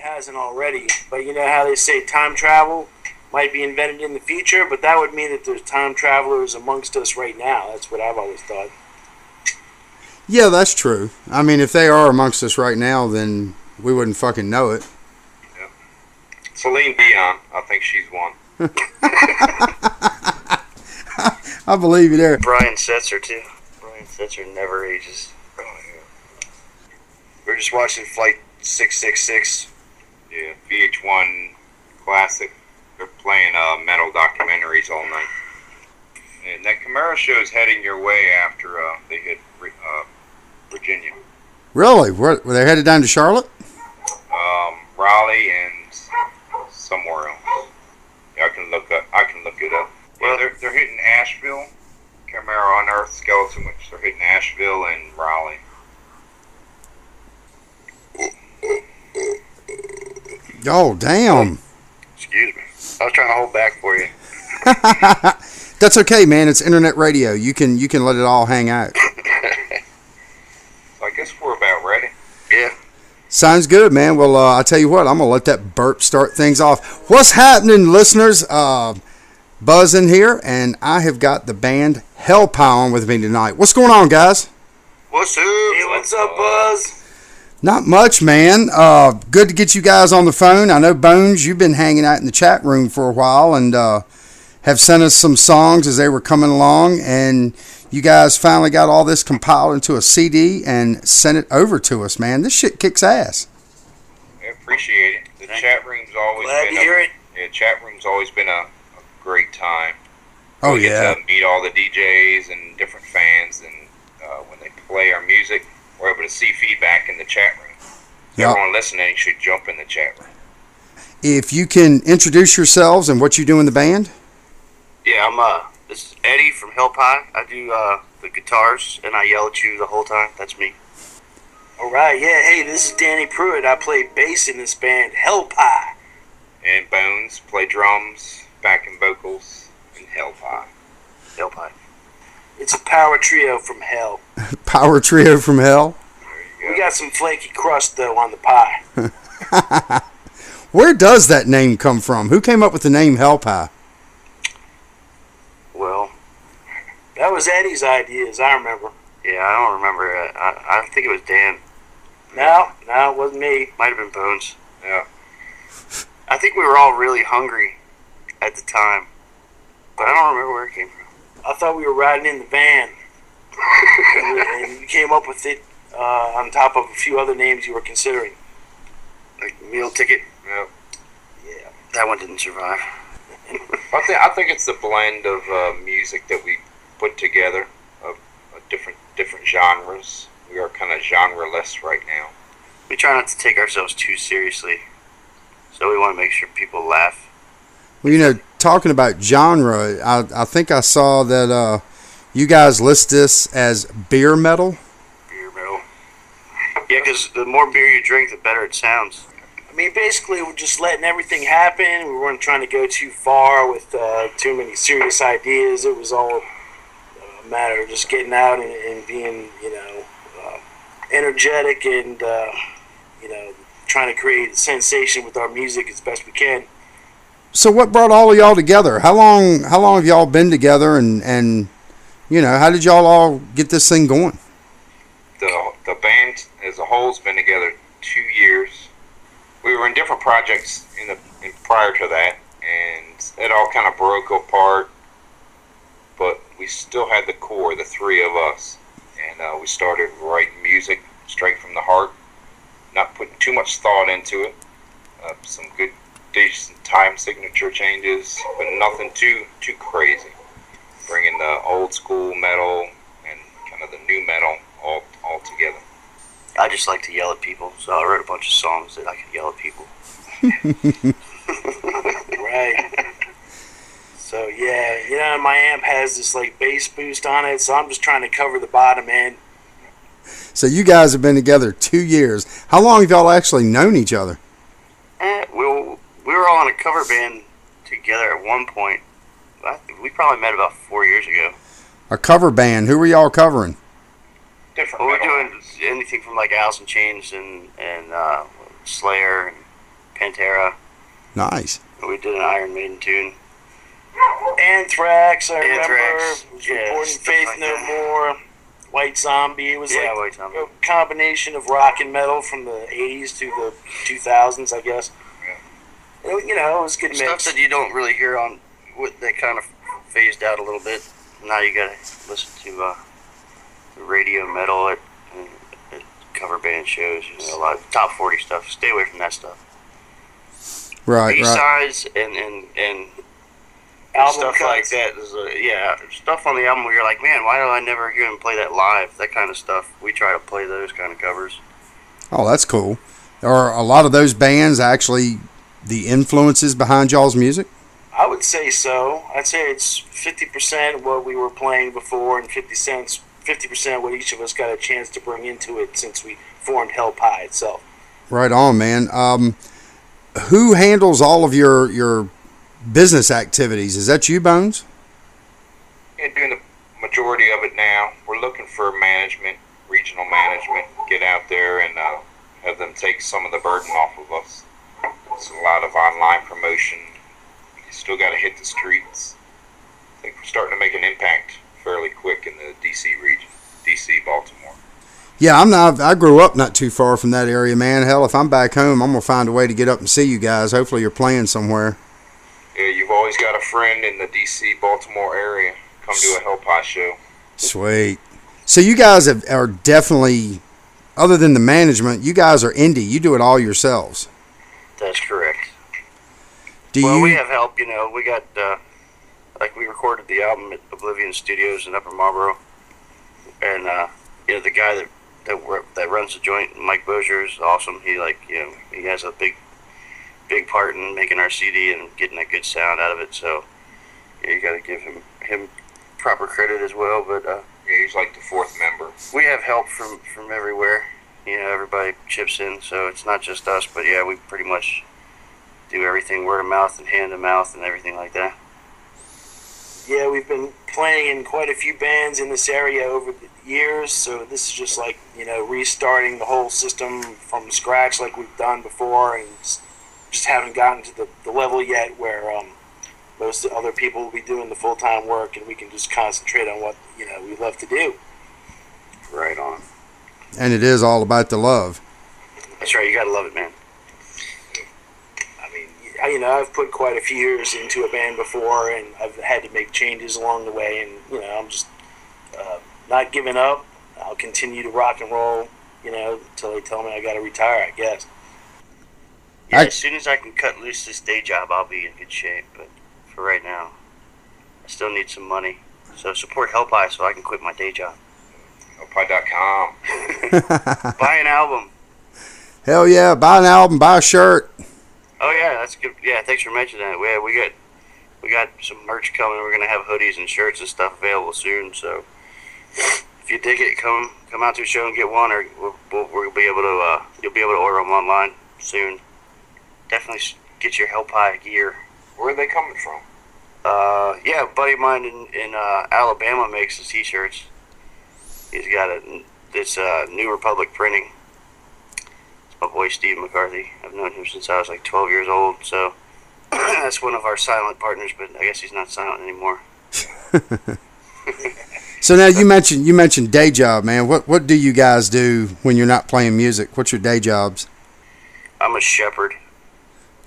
hasn't already. But you know how they say time travel might be invented in the future, but that would mean that there's time travelers amongst us right now. That's what I've always thought. Yeah, that's true. I mean, if they are amongst us right now, then we wouldn't fucking know it. Yeah. Celine Dion, I think she's one. I believe you there. Brian Setzer, too. Brian Setzer never ages. Oh, yeah. We're just watching Flight 666. Yeah, VH1 classic. They're playing metal documentaries all night. And that Camaro show is heading your way after they hit Virginia. Really? Were they headed down to Charlotte? Raleigh and somewhere else. Yeah, I can look it up. Yeah, they're hitting Asheville. Camaro Unearthed Skeleton, which they're hitting Asheville and Raleigh. Oh, damn. Excuse me. I was trying to hold back for you. That's okay, man. It's internet radio. You can let it all hang out. So I guess we're about ready. Yeah. Sounds good, man. Well, I'll tell you what. I'm going to let that burp start things off. What's happening, listeners? Buzz in here, and I have got the band Hellpie on with me tonight. What's going on, guys? What's up? Hey, what's up, Buzz? Not much, man. Good to get you guys on the phone. I know, Bones, you've been hanging out in the chat room for a while and have sent us some songs as they were coming along, and you guys finally got all this compiled into a CD and sent it over to us, man. This shit kicks ass. I appreciate it. The chat room's always Glad been to hear it. Yeah, chat room's always been a great time. Oh, we yeah. get to meet all the DJs and different fans, and when they play our music, we're able to see feedback in the chat room. So Yep. everyone listening should jump in the chat room. If you can introduce yourselves and what you do in the band. Yeah, this is Eddie from Hellpie. I do the guitars, and I yell at you the whole time. That's me. All right, yeah. Hey, this is Danny Pruitt. I play bass in this band, Hellpie. And Bones play drums, backing vocals, and Hellpie. Hellpie. It's a power trio from hell. Power trio from hell. There you We got some flaky crust, though, on the pie. Where does that name come from? Who came up with the name Hellpie? Well, That was Eddie's idea, as I remember. yeah, I don't remember. I think it was Dan. No, it wasn't me. Might have been Bones. Yeah. I think we were all really hungry at the time, but I don't remember where it came from. I thought we were riding in the van. And you came up with it on top of a few other names you were considering. Like meal ticket. Yeah. Yeah. That one didn't survive. I think it's the blend of music that we put together of different genres. We are kind of genre-less right now. We try not to take ourselves too seriously, so we want to make sure people laugh. Well, you know, talking about genre, I think I saw that you guys list this as beer metal. Beer metal. Yeah, because the more beer you drink, the better it sounds. I mean, basically, we're just letting everything happen. We weren't trying to go too far with too many serious ideas. It was all a matter of just getting out and being, energetic and, trying to create a sensation with our music as best we can. So what brought all of y'all together? How long have y'all been together, and how did y'all all get this thing going? The band as a whole has been together 2 years. We were in different projects in prior to that, and it all kind of broke apart. But we still had the core, the three of us, and we started writing music straight from the heart, not putting too much thought into it. Some good, decent time signature changes, but nothing too crazy. Bringing the old school metal and kind of the new metal all together. I just like to yell at people, so I wrote a bunch of songs that I could yell at people. Right. So, yeah, my amp has this, bass boost on it, so I'm just trying to cover the bottom end. So you guys have been together 2 years. How long have y'all actually known each other? We were all in a cover band together at one point. We probably met about 4 years ago. A cover band. Who were y'all covering? Different Well, we're metal. doing anything from Alice in Chains and Slayer and Pantera. Nice. We did an Iron Maiden tune. Anthrax, I remember. Anthrax, Was yeah, Reporting stuff Faith like No that. More. White Zombie. It was White Zombie. a combination of rock and metal from the 80s to the 2000s, I guess. It was a good Stuff mix. that you don't really hear on, that kind of phased out a little bit. Now you gotta listen to radio metal at cover band shows. A lot of top 40 stuff. Stay away from that stuff. Right. B-sides and Album stuff cuts. like that. Stuff on the album where you're like, man, why do I never hear him play that live? That kind of stuff. We try to play those kind of covers. Oh, that's cool. Are a lot of those bands actually the influences behind y'all's music? I would say so. I'd say it's 50% what we were playing before and 50% what each of us got a chance to bring into it since we formed Hellpie itself. Right on, man. Who handles all of your business activities? Is that you, Bones? Yeah, doing the majority of it now. We're looking for management, regional management, get out there and have them take some of the burden off of us. It's a lot of online promotion. You still got to hit the streets. I think we're starting to make an impact fairly quick in the D.C. region, D.C., Baltimore. Yeah, I grew up not too far from that area, man. Hell, if I'm back home, I'm gonna find a way to get up and see you guys. Hopefully, you're playing somewhere. Yeah, you've always got a friend in the D.C., Baltimore area. Come to a Hellpie show. Sweet. So you guys are definitely, other than the management, you guys are indie. You do it all yourselves. That's correct. Do we you? have help. We got we recorded the album at Oblivion Studios in Upper Marlboro, and the guy that runs the joint, Mike Bozier, is awesome. He he has a big part in making our CD and getting a good sound out of it. So you got to give him proper credit as well. But Yeah, he's like the fourth member. we have help from everywhere. Everybody chips in, so it's not just us. But yeah, we pretty much do everything word of mouth and hand to mouth and everything like that. Yeah, we've been playing in quite a few bands in this area over the years, so this is just like, restarting the whole system from scratch like we've done before, and just haven't gotten to the level yet where most other people will be doing the full-time work and we can just concentrate on what, we love to do. Right on. And it is all about the love. That's right. You gotta love it, man. I mean, I've put quite a few years into a band before, and I've had to make changes along the way, and I'm just not giving up. I'll continue to rock and roll, until they tell me I got to retire, I guess. Yeah, as soon as I can cut loose this day job, I'll be in good shape. But for right now, I still need some money. So support Hellpie so I can quit my day job. Hellpie.com. Buy an album. Hell yeah! Buy an album, buy a shirt. Oh yeah, that's good. Yeah, thanks for mentioning that. We got some merch coming. We're gonna have hoodies and shirts and stuff available soon. So if you dig it, come out to a show and get one, or we'll be able to. You'll be able to order them online soon. Definitely get your Hellpie gear. Where are they coming from? Yeah, a buddy of mine in Alabama makes the t-shirts. He's got it's New Republic Printing. It's my boy Steve McCarthy. I've known him since I was like 12 years old, so that's one of our silent partners, but I guess he's not silent anymore. So now you mentioned day job, man. What do you guys do when you're not playing music? What's your day jobs? I'm a shepherd.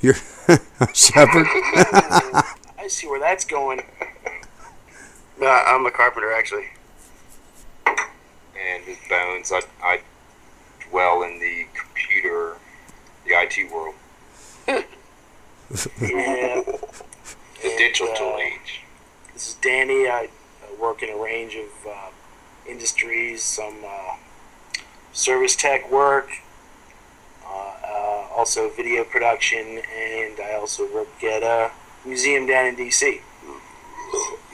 You're a shepherd. I see where that's going. No, I'm a carpenter, actually. And with Bones, I dwell in the computer, the IT world, Yeah. the digital age. This is Danny. I work in a range of industries, some service tech work, also video production, and I also work at a museum down in D.C.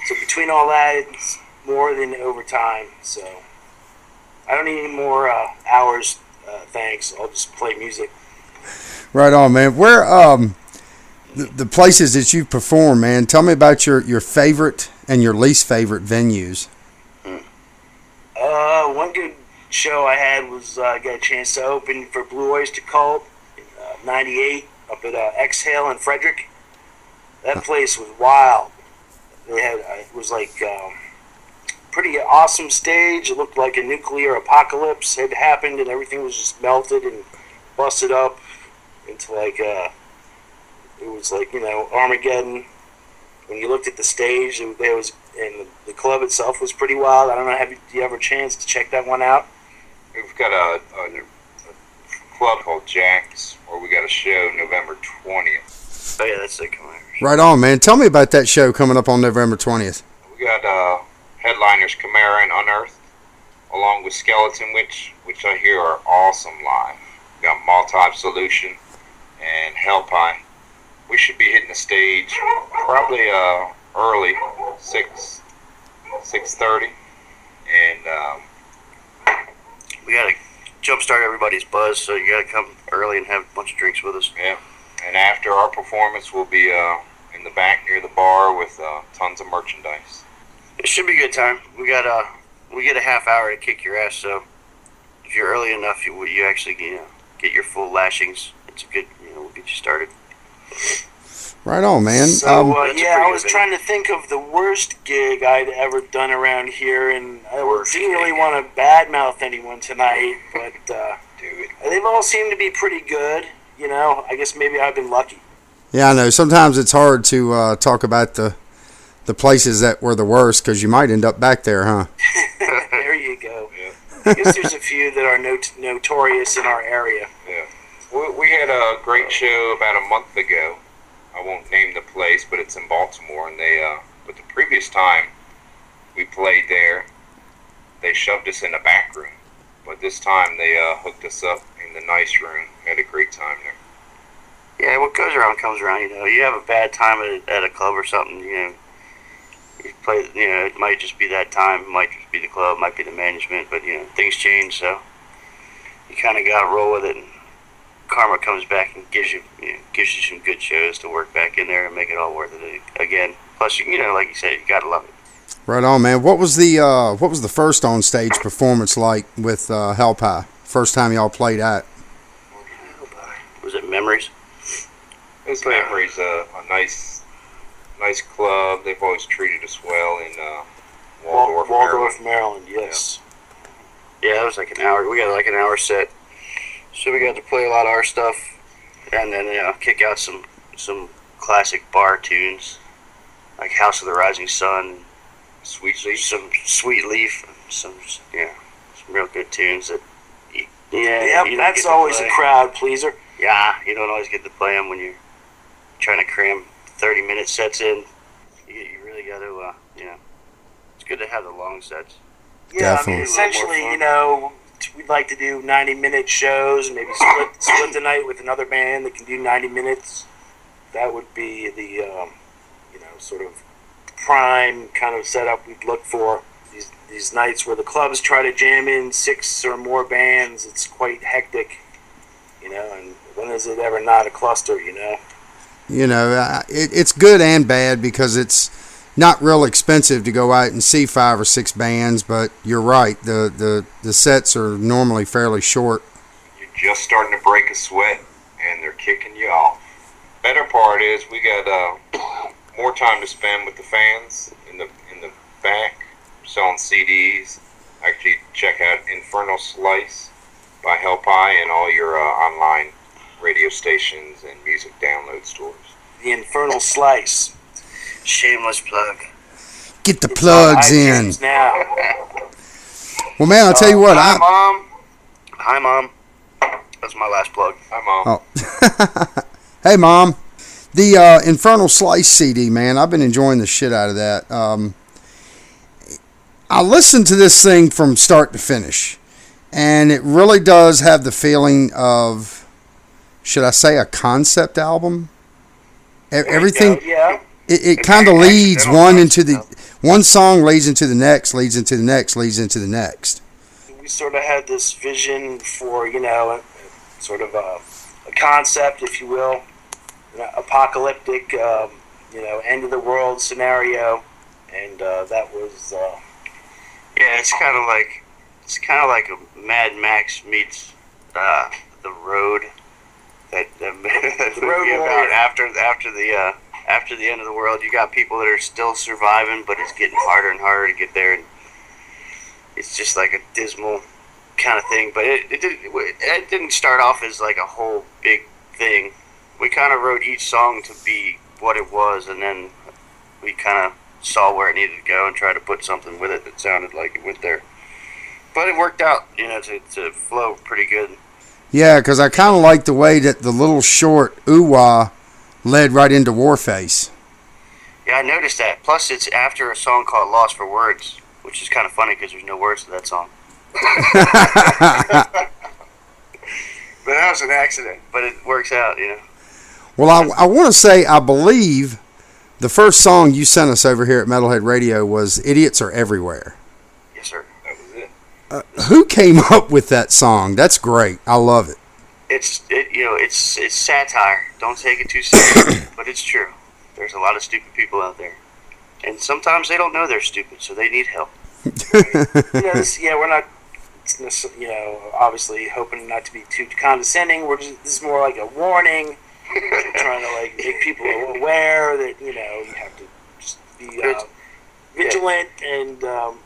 So between all that, it's more than overtime. So I don't need any more hours. Thanks. I'll just play music. Right on, man. Where the places that you perform, man? Tell me about your favorite and your least favorite venues. One good show I had was I got a chance to open for Blue Oyster Cult in '98 up at Exhale in Frederick. That place was wild. They had it was like pretty awesome stage. It looked like a nuclear apocalypse had happened, and everything was just melted and busted up into like it was like Armageddon. When you looked at the stage, there was, and the club itself was pretty wild. I don't know. Do you ever a chance to check that one out? We've got a club called Jack's, where we got a show November 20th. Oh yeah, that's the coming. Right on, man. Tell me about that show coming up on November 20th. We got headliners Chimera and Unearthed, along with Skeleton Witch, which I hear are awesome live. We got Molotov Solution and Hellpie. We should be hitting the stage probably early, 6:30, and we gotta jumpstart everybody's buzz, so you gotta come early and have a bunch of drinks with us. yeah. And after our performance, we'll be in the back near the bar with tons of merchandise. It should be a good time. We get a half hour to kick your ass, so if you're early enough, you actually get your full lashings. It's a good, we'll get you started. Right on, man. So I was trying to think of the worst gig I'd ever done around here, and I didn't really want to badmouth anyone tonight, but they've all seemed to be pretty good. I guess maybe I've been lucky. Yeah, I know. Sometimes it's hard to talk about the places that were the worst, because you might end up back there, huh? There you go. Yeah. I guess there's a few that are notorious in our area. Yeah. We had a great show about a month ago. I won't name the place, but it's in Baltimore, and but the previous time we played there, they shoved us in the back room. But this time they hooked us up in the nice room. Had a great time there. Yeah, what goes around comes around. You have a bad time at a club or something. You play. It might just be that time. It might just be the club. It might be the management. But things change, so you kind of gotta roll with it. And karma comes back and gives you some good shows to work back in there and make it all worth it again. Plus, like you said, you gotta love it. Right on, man. What was the first on stage performance like with Hellpie? First time y'all played at? Was it Memories? It was Memories. A nice club. They've always treated us well in Waldorf, Maryland. Yes. Yeah, it was like an hour. We got like an hour set, so we got to play a lot of our stuff, and then kick out some classic bar tunes, like House of the Rising Sun, Sweet Leaf, some Sweet Leaf, some real good tunes that. That's always a crowd pleaser. Yeah, you don't always get to play them when you're trying to cram 30-minute sets in. You really got to, it's good to have the long sets. Yeah, Definitely. I mean, essentially, we'd like to do 90-minute shows, maybe split the night with another band that can do 90 minutes. That would be the, sort of prime kind of setup we'd look for. These nights where the clubs try to jam in 6 or more bands, it's quite hectic, and when is it ever not a cluster, It's good and bad, because it's not real expensive to go out and see 5 or 6 bands, but you're right, the sets are normally fairly short. You're just starting to break a sweat, and they're kicking you off. Better part is we got more time to spend with the fans in the back, selling CDs. Actually, check out Infernal Slice by Hellpie and all your online radio stations and music download stores. The Infernal Slice. Shameless plug. Get the plugs in. Now. Well, man, I'll tell you what. Hi, Mom. That's my last plug. Hi, Mom. Oh. Hey, Mom. The Infernal Slice CD, man, I've been enjoying the shit out of that. I listened to this thing from start to finish, and it really does have the feeling of, should I say, a concept album? Everything, Yeah. it kind of leads one song leads into the next, leads into the next, leads into the next. We sort of had this vision for, sort of a concept, if you will, apocalyptic, end of the world scenario, and that was. Yeah, it's kind of like a Mad Max meets The Road. That movie about after the end of the world. You got people that are still surviving, but it's getting harder and harder to get there. And it's just like a dismal kind of thing. But it didn't start off as like a whole big thing. We kind of wrote each song to be what it was, and then we kind of saw where it needed to go and tried to put something with it that sounded like it went there. But it worked out, to flow pretty good. Yeah, because I kind of like the way that the little short ooh-wah led right into Warface. Yeah, I noticed that. Plus, it's after a song called Lost for Words, which is kind of funny because there's no words to that song. But that was an accident. But it works out, Well, I want to say, I believe the first song you sent us over here at Metalhead Radio was Idiots Are Everywhere. Yes, sir. That was it. Who came up with that song? That's great. I love it. It's satire. Don't take it too seriously, but it's true. There's a lot of stupid people out there, and sometimes they don't know they're stupid, so they need help. We're not, obviously hoping not to be too condescending. This is more like a warning. We're trying to make people aware that you have to just be vigilant and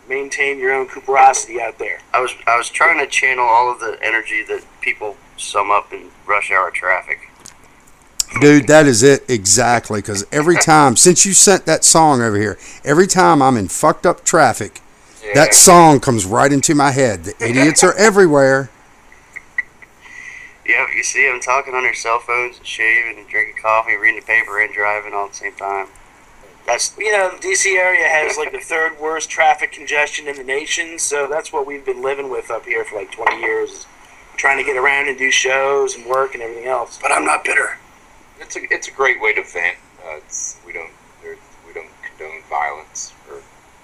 maintain your own cuperosity out there. I was trying to channel all of the energy that people sum up in rush hour traffic. Dude, that is it exactly. Because every time, since you sent that song over here, every time I'm in fucked up traffic, that song comes right into my head. The idiots are everywhere. Yeah, you see them talking on their cell phones and shaving and drinking coffee, reading the paper and driving all at the same time. That's the DC area has like the third worst traffic congestion in the nation, so that's what we've been living with up here for like 20 years, trying to get around and do shows and work and everything else. But I'm not bitter. It's a great way to vent. We don't condone violence, or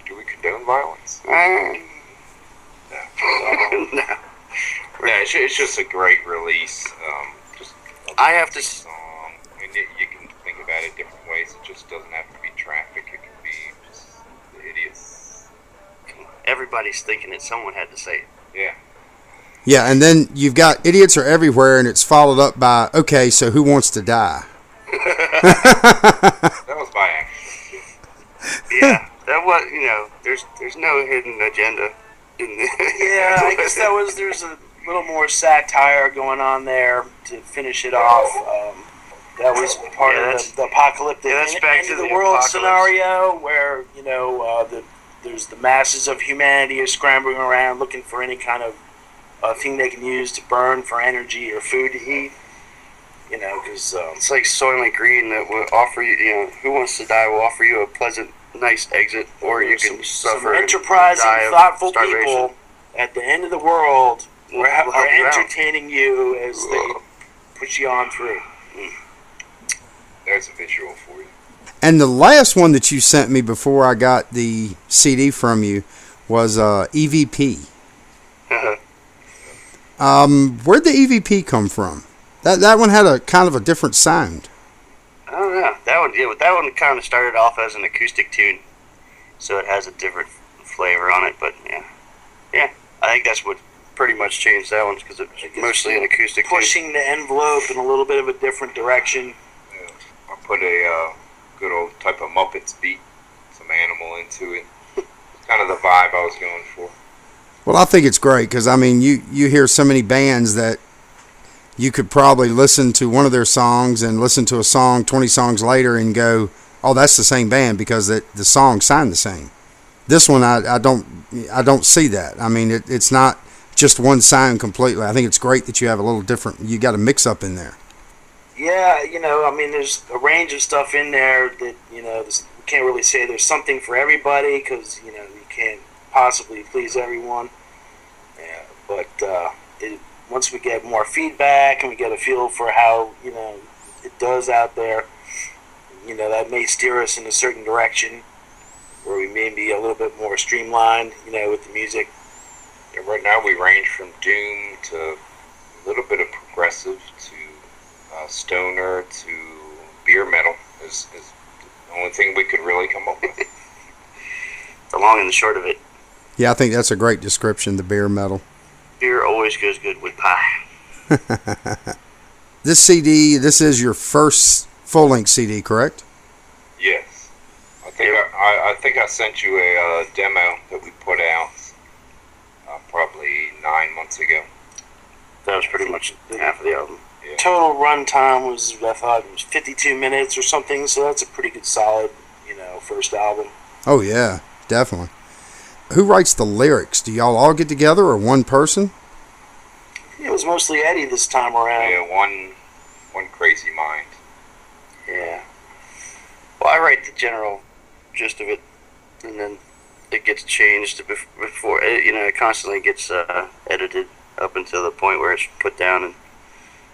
do we condone violence? No. Yeah, it's just a great release. I have to. Song, and you can think about it different ways. It just doesn't have to be traffic. It can be just the idiots. Everybody's thinking it. Someone had to say it. Yeah. Yeah, and then you've got Idiots Are Everywhere, and it's followed up by, okay, so who wants to die? That was by accident. Yeah, that was, there's no hidden agenda in this. Yeah, I guess there's a little more satire going on there to finish it off. That was part of the apocalyptic end of the world scenario where, there's the masses of humanity are scrambling around looking for any kind of thing they can use to burn for energy or food to eat. Because it's like Soylent Green that will offer you, who wants to die will offer you a pleasant, nice exit, or you can suffer. Some enterprising, thoughtful people at the end of the world are entertaining you as they push you on through. There's a visual for you. And the last one that you sent me before I got the CD from you was EVP. Where'd the EVP come from? That one had a kind of a different sound. I don't know. That one kind of started off as an acoustic tune, so it has a different flavor on it. But yeah, I think that's what pretty much changed that one because it's mostly an acoustic pushing the envelope in a little bit of a different direction. Yeah. I put a good old type of Muppets beat, some animal into it. Kind of the vibe I was going for. Well, I think it's great because, you hear so many bands that you could probably listen to one of their songs and listen to a song 20 songs later and go, oh, that's the same band because the song sound the same. This one, I don't see that. It's not just one sound completely. I think it's great that you have a little different, you got a mix up in there. Yeah, there's a range of stuff in there that, we can't really say there's something for everybody because, you can't possibly please everyone. Yeah, but once we get more feedback and we get a feel for how, it does out there, that may steer us in a certain direction where we may be a little bit more streamlined, with the music. Yeah, right now we range from doom to a little bit of progressive to stoner to beer metal is the only thing we could really come up with. The long and the short of it. Yeah, I think that's a great description, the beer metal. Beer always goes good with pie. this CD, this is your first full-length CD, correct? Yes. I think I sent you a demo that we put out probably 9 months ago. That was pretty much half of the album. Yeah. Total runtime was, I thought, it was 52 minutes or something, so that's a pretty good solid, first album. Oh, yeah, definitely. Who writes the lyrics? Do y'all all get together or one person? It was mostly Eddie this time around. Yeah, one crazy mind. Yeah. Well, I write the general gist of it, and then it gets changed before. It constantly gets edited up until the point where it's put down, and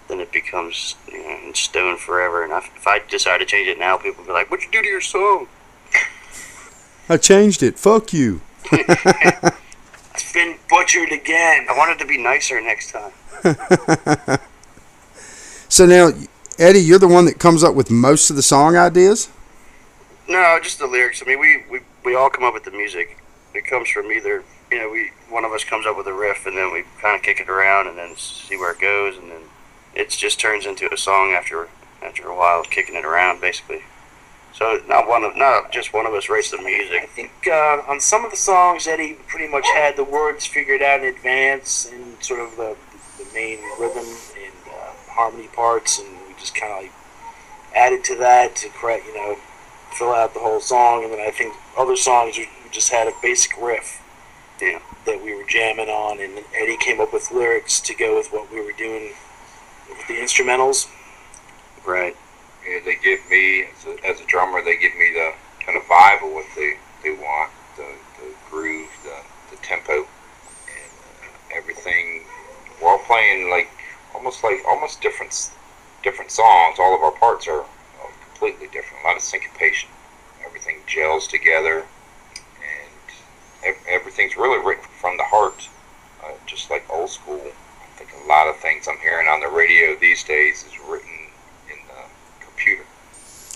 then it becomes in stone forever. And if I decide to change it now, people will be like, "What'd you do to your song?" I changed it. Fuck you. It's been butchered again. I want it to be nicer next time. So now, Eddie, you're the one that comes up with most of the song ideas? No, just the lyrics. I mean, we all come up with the music. It comes from either, one of us comes up with a riff, and then we kind of kick it around and then see where it goes, and then it just turns into a song after a while of kicking it around, basically. So not just one of us writes the I music. think on some of the songs, Eddie pretty much had the words figured out in advance and sort of the main rhythm and harmony parts, and we just kind of added to that to correct, fill out the whole song. And then I think other songs we just had a basic riff, that we were jamming on, and then Eddie came up with lyrics to go with what we were doing with the instrumentals. Right. Yeah, they give me, as a drummer, they give me the kind of vibe of what they want, the groove, the tempo, and everything. We're all playing almost different songs. All of our parts are completely different. A lot of syncopation. Everything gels together, and everything's really written from the heart, just like old school. I think a lot of things I'm hearing on the radio these days is written in the computer.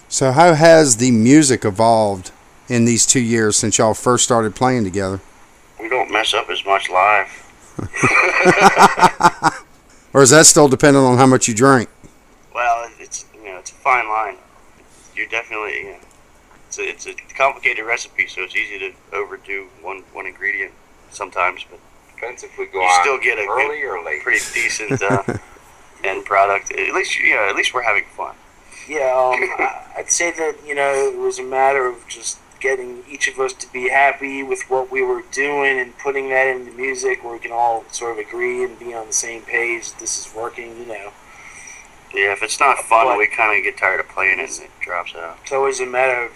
So how has the music evolved in these 2 years since y'all first started playing together? We don't mess up as much live. Or is that still dependent on how much you drink? Well, it's a fine line. You're definitely it's a complicated recipe, so it's easy to overdo one ingredient sometimes, but Depends if we go you on still get a early or late. pretty decent end product. At least we're having fun. Yeah, I'd say that, it was a matter of just getting each of us to be happy with what we were doing and putting that into music where we can all sort of agree and be on the same page. This is working, Yeah, if it's not fun, But- we kind of get tired of playing it and it drops out. It's always a matter of,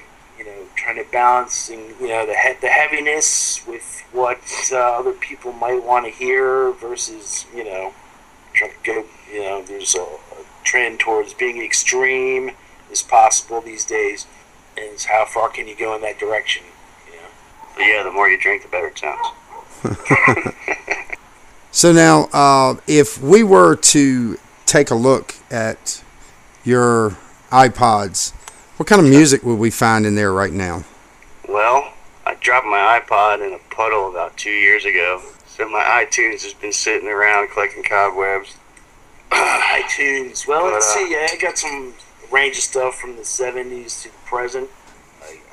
trying to balance, the heaviness with what other people might want to hear versus, trying to go, there's a trend towards being extreme as possible these days. And it's how far can you go in that direction, But yeah, the more you drink, the better it sounds. So now, if we were to take a look at your iPods, what kind of music would we find in there right now? Well, I dropped my iPod in a puddle about 2 years ago, so my iTunes has been sitting around collecting cobwebs. iTunes. Well, let's But, see. I got some range of stuff from the 70s to the present.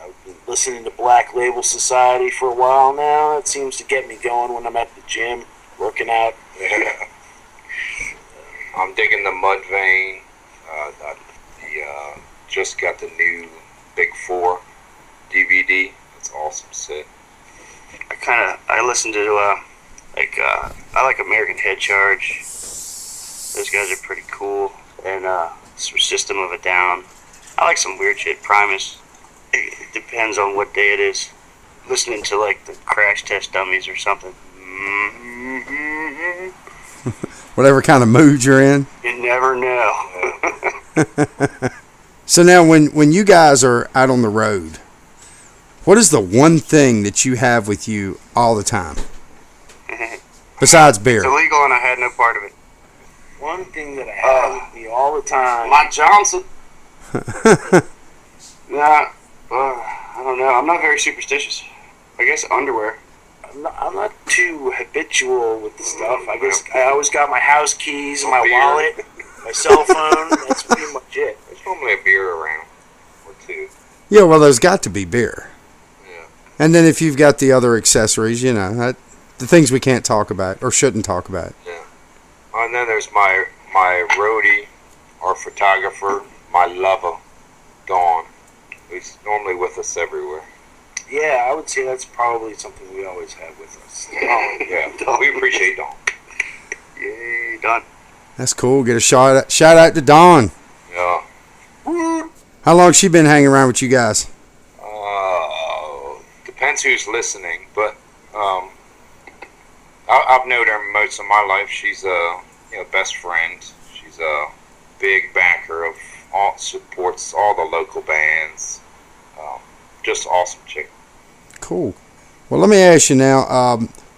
I've been listening to Black Label Society for a while now. That seems to get me going when I'm at the gym, working out. I'm digging the Mudvayne. Just got the new Big 4 DVD. It's awesome set. I listen to I like American Head Charge. Those guys are pretty cool, and some System of a Down. I like some weird shit. Primus. It depends on what day it is. Listening to like the Crash Test Dummies or something. Whatever kind of mood you're in? You never know. So now, when you guys are out on the road, what is the one thing that you have with you all the time? Besides beer. It's illegal, and I had no part of it. One thing that I have with me all the time. Mike Johnson. Nah, I don't know. I'm not very superstitious. I guess underwear. I'm not too habitual with the stuff. I guess I always got my house keys and my wallet. my cell phone. That's pretty much it. There's normally a beer around or two. Yeah, well, there's got to be beer. Yeah. And then if you've got the other accessories, the things we can't talk about or shouldn't talk about. Yeah. And then there's my roadie, our photographer, my lover, Dawn, who's normally with us everywhere. Yeah, I would say that's probably something we always have with us. Oh, yeah. We appreciate Dawn. Yay, Don. That's cool. Get a shout out to Dawn. Yeah. How long she been hanging around with you guys? Depends who's listening, but I've known her most of my life. She's a best friend. She's a big backer of supports all the local bands. Just awesome chick. Cool. Well, let me ask you now.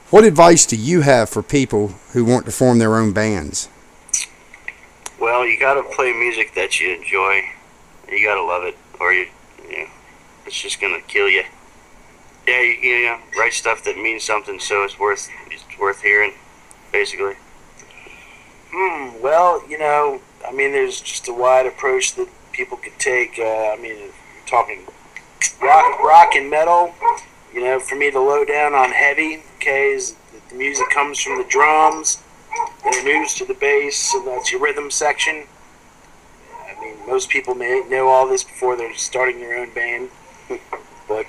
What advice do you have for people who want to form their own bands? Well, you gotta play music that you enjoy. You gotta love it, or it's just gonna kill you. Yeah, you write stuff that means something, so it's worth hearing, basically. Well, there's just a wide approach that people could take. If you're talking rock and metal, for me, the lowdown on heavy, okay, is that the music comes from the drums, then it moves to the bass, and that's your rhythm section. Most people may know all this before they're starting their own band, but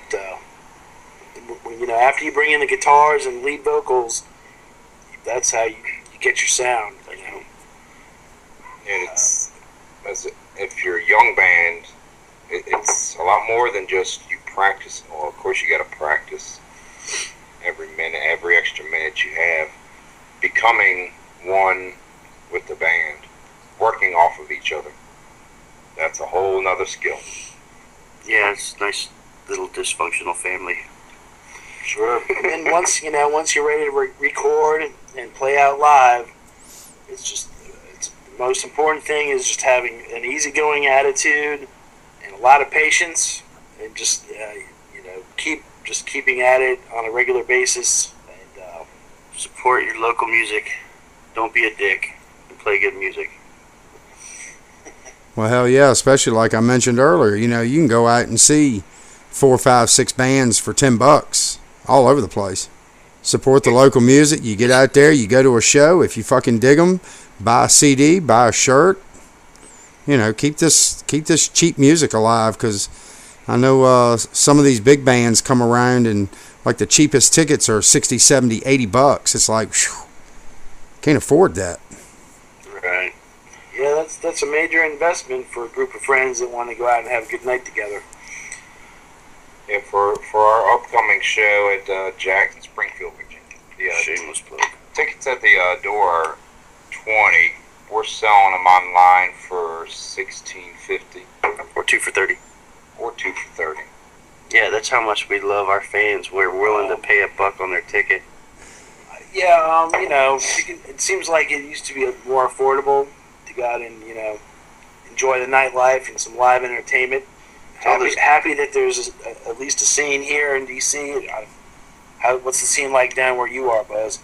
after you bring in the guitars and lead vocals, that's how you get your sound. And if you're a young band, it's a lot more than just you practice. Well, of course, you got to practice every minute, every extra minute you have. Becoming one with the band, working off of each other. That's a whole nother skill. Yeah, it's a nice little dysfunctional family. Sure. And then once you're ready to record and play out live, it's the most important thing is just having an easygoing attitude and a lot of patience, and just keeping at it on a regular basis, and support your local music. Don't be a dick, and play good music. Well, hell yeah, especially like I mentioned earlier. You can go out and see 4, 5, 6 bands for $10 all over the place. Support the local music. You get out there, you go to a show. If you fucking dig them, buy a CD, buy a shirt. Keep this cheap music alive, because I know some of these big bands come around and like the cheapest tickets are $60, $70, $80. It's like, whew, can't afford that. Right. Yeah, that's a major investment for a group of friends that want to go out and have a good night together. Yeah, for our upcoming show at Jackson, Springfield, Virginia. Shameless plug. Tickets at the door are $20. We're selling them online for $16.50. Or 2 for $30. Or 2 for $30. Yeah, that's how much we love our fans. We're willing to pay $1 on their ticket. Yeah, it seems like it used to be more affordable to go out and enjoy the nightlife and some live entertainment. Happy that there's at least a scene here in DC. What's the scene like down where you are, Buzz?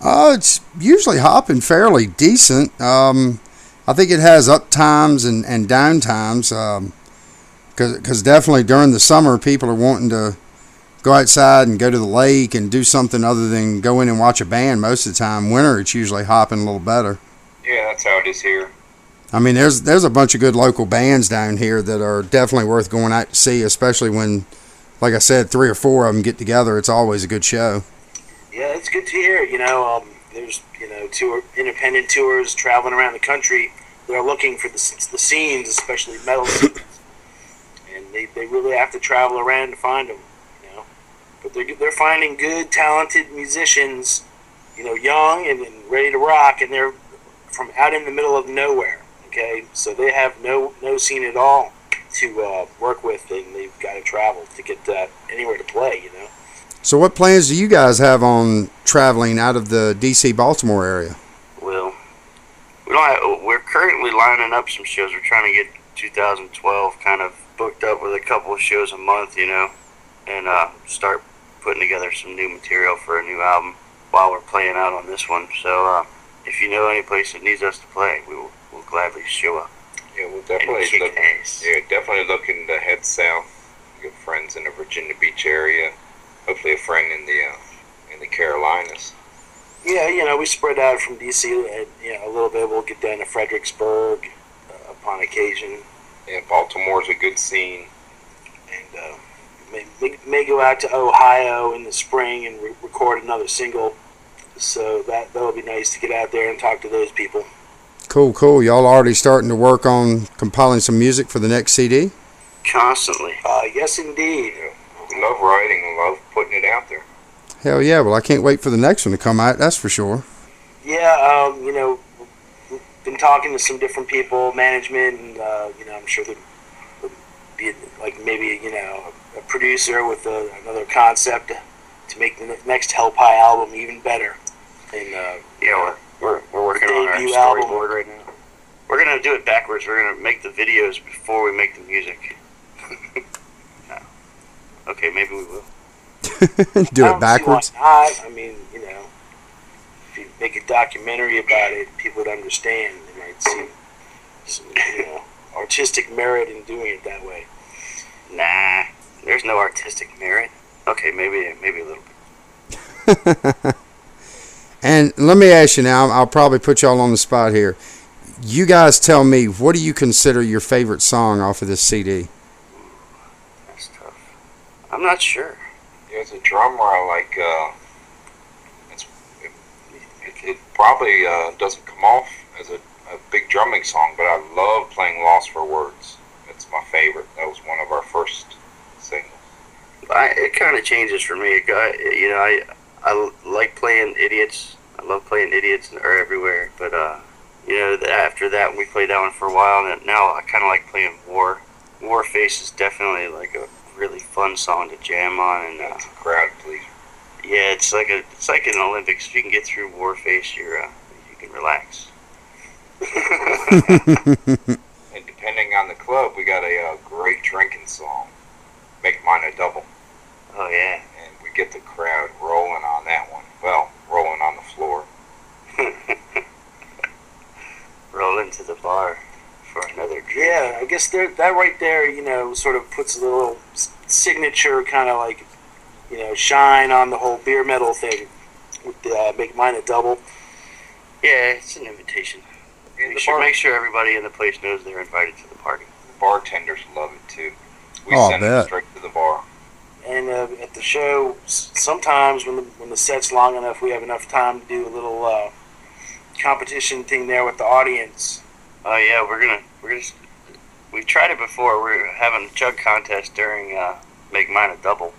It's usually hopping fairly decent. I think it has up times and down times. Because definitely during the summer, people are wanting to go outside and go to the lake and do something other than go in and watch a band most of the time. Winter, it's usually hopping a little better. Yeah, that's how it is here. There's a bunch of good local bands down here that are definitely worth going out to see, especially when, like I said, 3 or 4 of them get together. It's always a good show. Yeah, it's good to hear. There's independent tours traveling around the country. They're looking for the scenes, especially metal scenes, and they really have to travel around to find them. But they're finding good, talented musicians, young and ready to rock, and they're from out in the middle of nowhere. Okay, so they have no scene at all to work with, and they've got to travel to get anywhere to play. So what plans do you guys have on traveling out of the DC Baltimore area? Well, we're currently lining up some shows. We're trying to get 2012 kind of booked up with a couple of shows a month, and start putting together some new material for a new album while we're playing out on this one. So if you know any place that needs us to play, gladly show up. Yeah, we'll definitely kick look. ass. Yeah, definitely looking to head south. We got friends in the Virginia Beach area. Hopefully, a friend in the Carolinas. Yeah, we spread out from DC. A little bit. We'll get down to Fredericksburg upon occasion. Yeah, Baltimore's a good scene. And may go out to Ohio in the spring and record another single. So that'll be nice to get out there and talk to those people. Cool. Y'all already starting to work on compiling some music for the next CD? Constantly. Yes, indeed. We love writing and love putting it out there. Hell yeah. Well, I can't wait for the next one to come out, that's for sure. Yeah, we've been talking to some different people, management, and, I'm sure there'll be, like, maybe, a producer with another concept to make the next Hellpie album even better. And, we're working on our debut storyboard right now. We're going to do it backwards. We're going to make the videos before we make the music. No. Okay, maybe we will. Do it backwards? I don't see why not. I mean, if you make a documentary about it, people would understand. They might see some, artistic merit in doing it that way. Nah, there's no artistic merit. Okay, maybe a little bit. And let me ask you now, I'll probably put y'all on the spot here. You guys tell me, what do you consider your favorite song off of this CD? That's tough. I'm not sure. Yeah, as a drummer, I like. It probably doesn't come off as a big drumming song, but I love playing "Lost for Words." It's my favorite. That was one of our first singles. It kind of changes for me. I like playing Idiots. I love playing Idiots and Are Everywhere. But, after that, we played that one for a while. And now I kind of like playing War. Warface is definitely like a really fun song to jam on. And It's a crowd pleaser. yeah, it's like an Olympics. If you can get through Warface, you can relax. And depending on the club, we got a great drinking song. Make Mine a Double. Oh, yeah. And we get the crowd rolling on that one. Well, rolling on the floor. Roll into the bar for another drink. Yeah, I guess that right there, sort of puts a little signature kind of like, shine on the whole beer metal thing with the Make Mine a Double. Yeah, it's an invitation. Make sure everybody in the place knows they're invited to the party. Bartenders love it too. We Oh, send I them bet. straight to the bar. And at the show, sometimes when the set's long enough, we have enough time to do a little competition thing there with the audience. Oh yeah, we've tried it before. We're having a chug contest during Make Mine a Double,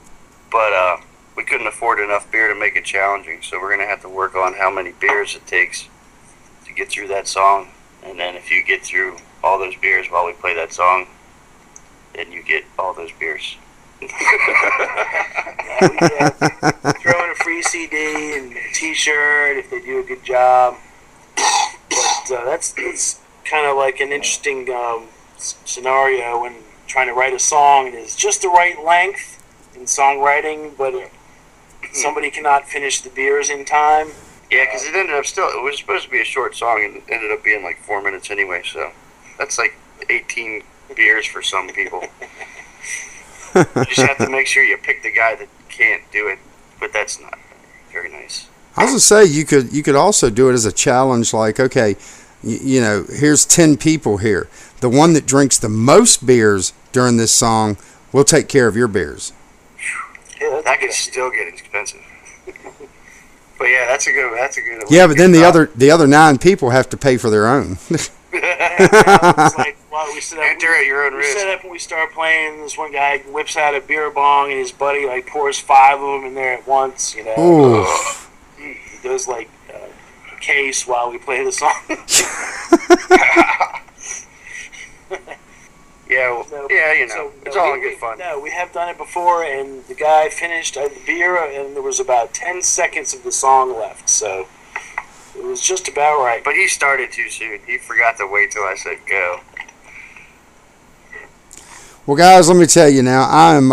but we couldn't afford enough beer to make it challenging. So we're gonna have to work on how many beers it takes to get through that song. And then if you get through all those beers while we play that song, then you get all those beers. Throw in a free CD and a T-shirt if they do a good job. But that's kind of like an interesting scenario when trying to write a song. It is just the right length in songwriting, but somebody cannot finish the beers in time. Yeah, because it was supposed to be a short song and it ended up being like 4 minutes anyway. So that's like 18 beers for some people. You just have to make sure you pick the guy that can't do it, but that's not very nice. I was gonna say you could also do it as a challenge, like, okay, here's 10 people here. The one that drinks the most beers during this song will take care of your beers. Yeah, That could still get expensive. But yeah, that's a good. Yeah, but then the other 9 people have to pay for their own. It's like, we set up, Enter at your own we risk. set up and we start playing. This one guy whips out a beer bong, and his buddy pours 5 of them in there at once. Ooh. He does a case while we play the song. Yeah, it's all in good fun. No, we have done it before, and the guy finished the beer, and there was about 10 seconds of the song left, so it was just about right. But he started too soon. He forgot to wait till I said go. Well, guys, let me tell you now, I'm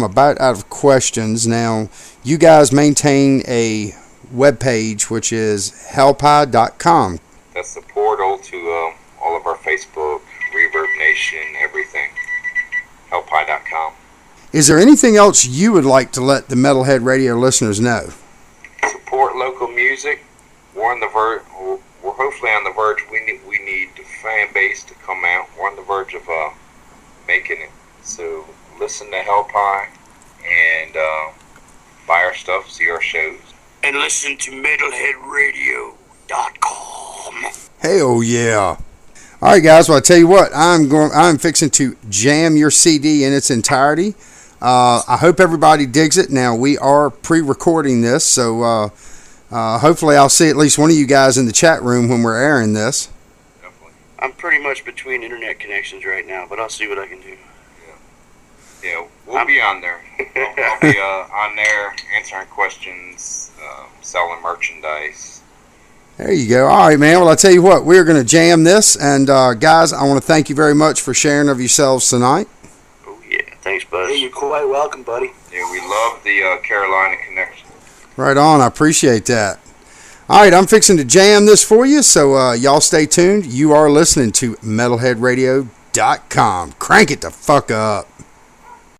about out of questions. Now, you guys maintain a webpage, which is hellpie.com. That's the portal to all of information, everything. Hellpie.com. Is there anything else you would like to let the Metalhead Radio listeners know? Support local music. We're on the verge. We're hopefully on the verge. We need the fan base to come out. We're on the verge of making it. So listen to Hellpie and buy our stuff, see our shows, and listen to MetalheadRadio.com. Hell yeah! All right, guys. Well, I tell you what, I'm fixing to jam your CD in its entirety. I hope everybody digs it. Now, we are pre-recording this, so hopefully I'll see at least one of you guys in the chat room when we're airing this. definitely. I'm pretty much between internet connections right now, but I'll see what I can do. Yeah, we'll be on there. I'll be on there answering questions, selling merchandise. There you go. All right, man. Well, I tell you what, we're going to jam this. And, guys, I want to thank you very much for sharing of yourselves tonight. Oh, yeah. Thanks, Buzz. Hey, you're quite welcome, buddy. Yeah, we love the Carolina connection. Right on. I appreciate that. All right, I'm fixing to jam this for you. So, y'all stay tuned. You are listening to MetalheadRadio.com. Crank it the fuck up.